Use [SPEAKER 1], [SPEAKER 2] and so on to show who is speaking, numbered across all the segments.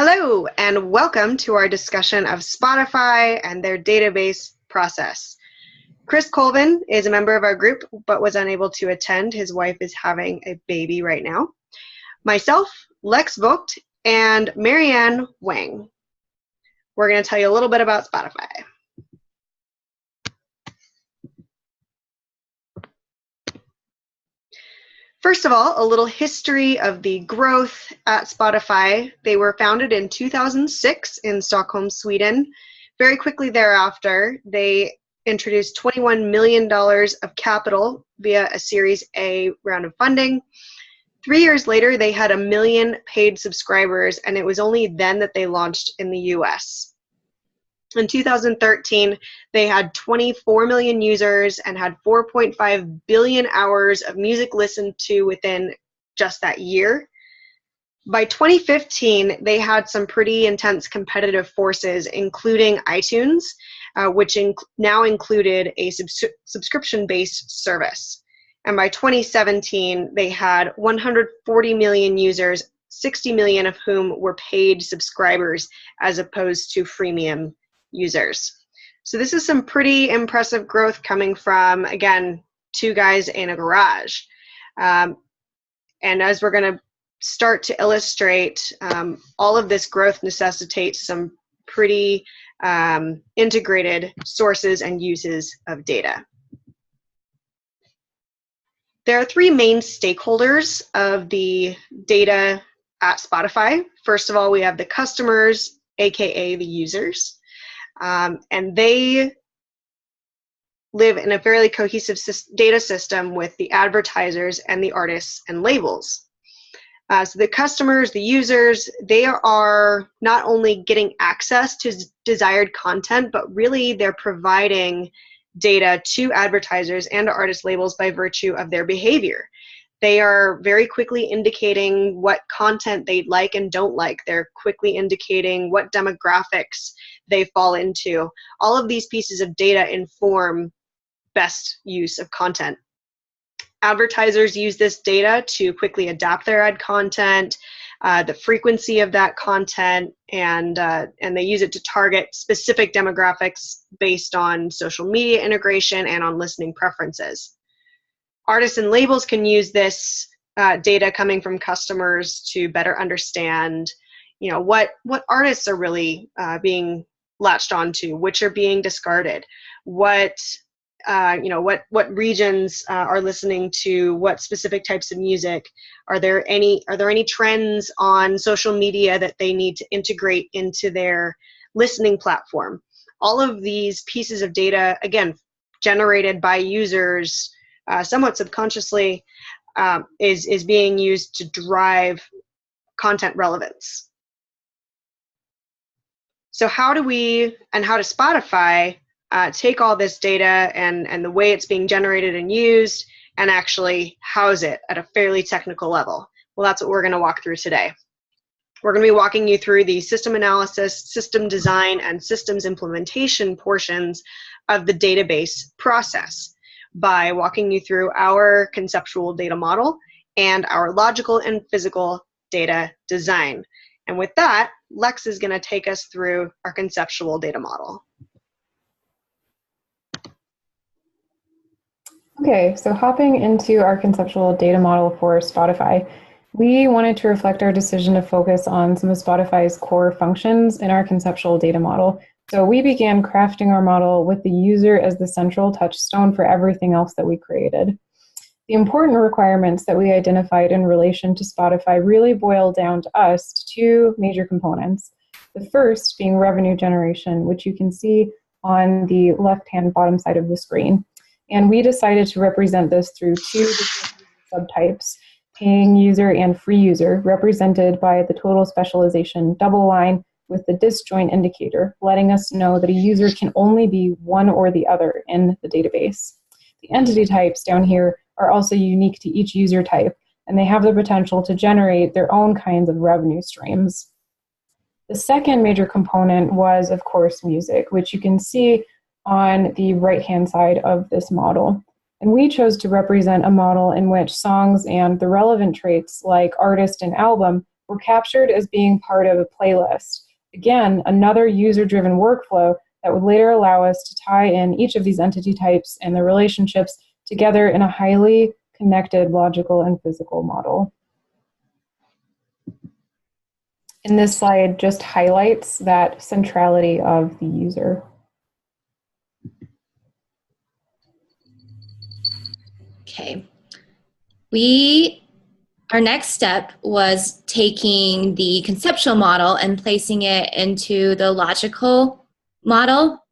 [SPEAKER 1] Hello, and welcome to our discussion of Spotify and their database process. Chris Colvin is a member of our group, but was unable to attend. His wife is having a baby right now. Myself, Lex Vogt, and Marianne Wang. We're going to tell you a little bit about Spotify. First of all, a little history of the growth at Spotify. They were founded in 2006 in Stockholm, Sweden. Very quickly thereafter, they introduced $21 million of capital via a Series A round of funding. 3 years later, they had 1 million paid subscribers, and it was only then that they launched in the US. In 2013, they had 24 million users and had 4.5 billion hours of music listened to within just that year. By 2015, they had some pretty intense competitive forces, including iTunes, which now included a subscription-based service. And by 2017, they had 140 million users, 60 million of whom were paid subscribers as opposed to freemium users. So this is some pretty impressive growth coming from, again, two guys in a garage. And as we're going to start to illustrate, all of this growth necessitates some pretty integrated sources and uses of data. There are three main stakeholders of the data at Spotify. First of all, we have the customers, aka the users. And they live in a fairly cohesive data system with the advertisers and the artists and labels. So the customers, the users, they are not only getting access to desired content, but really they're providing data to advertisers and artist labels by virtue of their behavior. They are very quickly indicating what content they like and don't like. They're quickly indicating what demographics they fall into. All of these pieces of data inform best use of content. Advertisers use this data to quickly adapt their ad content, the frequency of that content, and they use it to target specific demographics based on social media integration and on listening preferences. Artists and labels can use this data coming from customers to better understand, what artists are really being latched onto, which are being discarded, what regions are listening to what specific types of music. Are there any trends on social media that they need to integrate into their listening platform? All of these pieces of data, again, generated by users somewhat subconsciously, is being used to drive content relevance. So how does Spotify take all this data and the way it's being generated and used and actually house it at a fairly technical level? Well, that's what we're going to walk through today. We're going to be walking you through the system analysis, system design, and systems implementation portions of the database process by walking you through our conceptual data model and our logical and physical data design. And with that, Lex is going to take us through our conceptual data model.
[SPEAKER 2] Okay, so hopping into our conceptual data model for Spotify, we wanted to reflect our decision to focus on some of Spotify's core functions in our conceptual data model. So we began crafting our model with the user as the central touchstone for everything else that we created. The important requirements that we identified in relation to Spotify really boil down to us to two major components. The first being revenue generation, which you can see on the left-hand bottom side of the screen. And we decided to represent this through two different subtypes, paying user and free user, represented by the total specialization double line with the disjoint indicator, letting us know that a user can only be one or the other in the database. The entity types down here are also unique to each user type, and they have the potential to generate their own kinds of revenue streams. The second major component was, of course, music, which you can see on the right-hand side of this model. And we chose to represent a model in which songs and the relevant traits like artist and album were captured as being part of a playlist. Again, another user-driven workflow that would later allow us to tie in each of these entity types and their relationships together in a highly connected logical and physical model. And this slide just highlights that centrality of the user.
[SPEAKER 3] Okay. Our next step was taking the conceptual model and placing it into the logical model.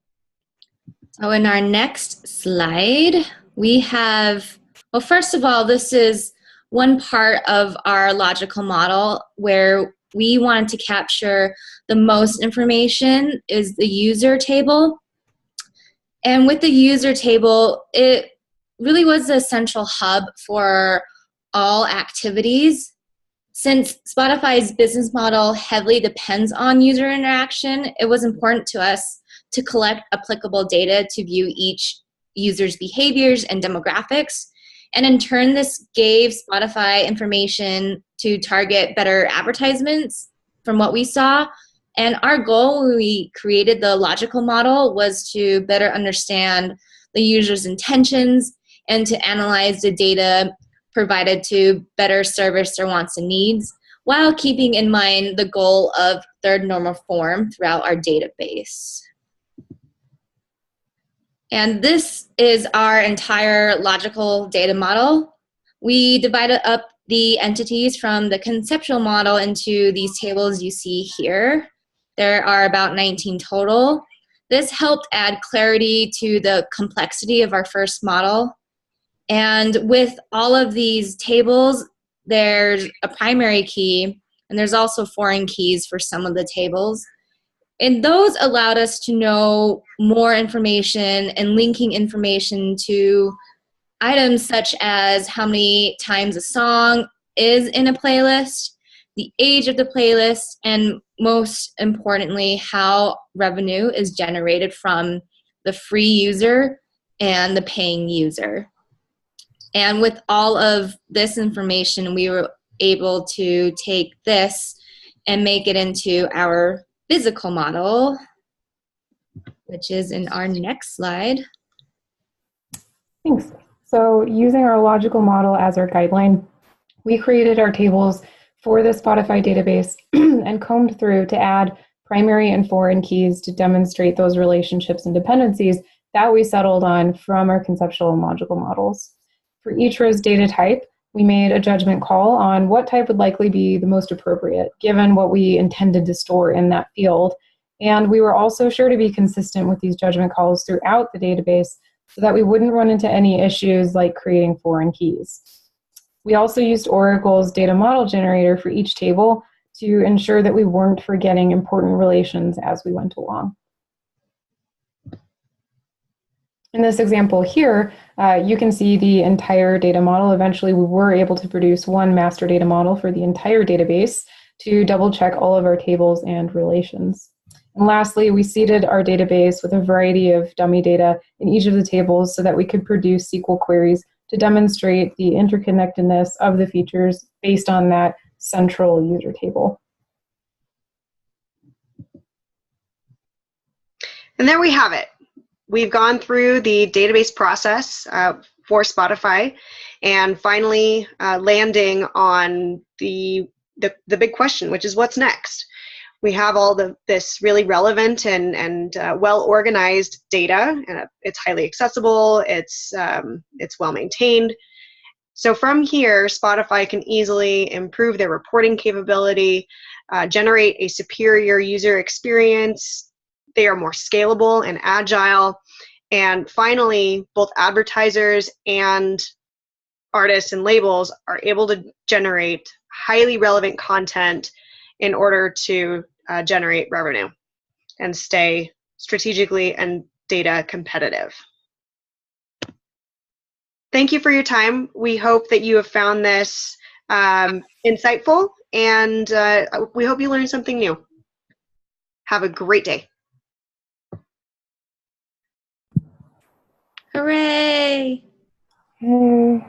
[SPEAKER 3] So in our next slide, we have, well, first of all, this is one part of our logical model where we wanted to capture the most information is the user table. And with the user table, it really was a central hub for all activities. Since Spotify's business model heavily depends on user interaction, it was important to us to collect applicable data to view each user's behaviors and demographics. And in turn, this gave Spotify information to target better advertisements from what we saw. And our goal when we created the logical model was to better understand the user's intentions and to analyze the data provided to better service their wants and needs, while keeping in mind the goal of third normal form throughout our database. And this is our entire logical data model. We divided up the entities from the conceptual model into these tables you see here. There are about 19 total. This helped add clarity to the complexity of our first model. And with all of these tables, there's a primary key, and there's also foreign keys for some of the tables. And those allowed us to know more information and linking information to items such as how many times a song is in a playlist, the age of the playlist, and most importantly, how revenue is generated from the free user and the paying user. And with all of this information, we were able to take this and make it into our physical model, which is in our next slide.
[SPEAKER 2] Thanks. So using our logical model as our guideline, we created our tables for the Spotify database and combed through to add primary and foreign keys to demonstrate those relationships and dependencies that we settled on from our conceptual and logical models. For each row's data type, we made a judgment call on what type would likely be the most appropriate, given what we intended to store in that field. And we were also sure to be consistent with these judgment calls throughout the database so that we wouldn't run into any issues like creating foreign keys. We also used Oracle's data model generator for each table to ensure that we weren't forgetting important relations as we went along. In this example here, you can see the entire data model. Eventually, we were able to produce one master data model for the entire database to double check all of our tables and relations. And lastly, we seeded our database with a variety of dummy data in each of the tables so that we could produce SQL queries to demonstrate the interconnectedness of the features based on that central user table.
[SPEAKER 1] And there we have it. We've gone through the database process for Spotify and finally landing on the big question, which is what's next? We have all this really relevant and well-organized data, and it's highly accessible, it's well-maintained. So from here, Spotify can easily improve their reporting capability, generate a superior user experience. They are more scalable and agile. And finally, both advertisers and artists and labels are able to generate highly relevant content in order to generate revenue and stay strategically and data competitive. Thank you for your time. We hope that you have found this insightful, and we hope you learned something new. Have a great day.
[SPEAKER 3] Hooray!
[SPEAKER 2] Hey.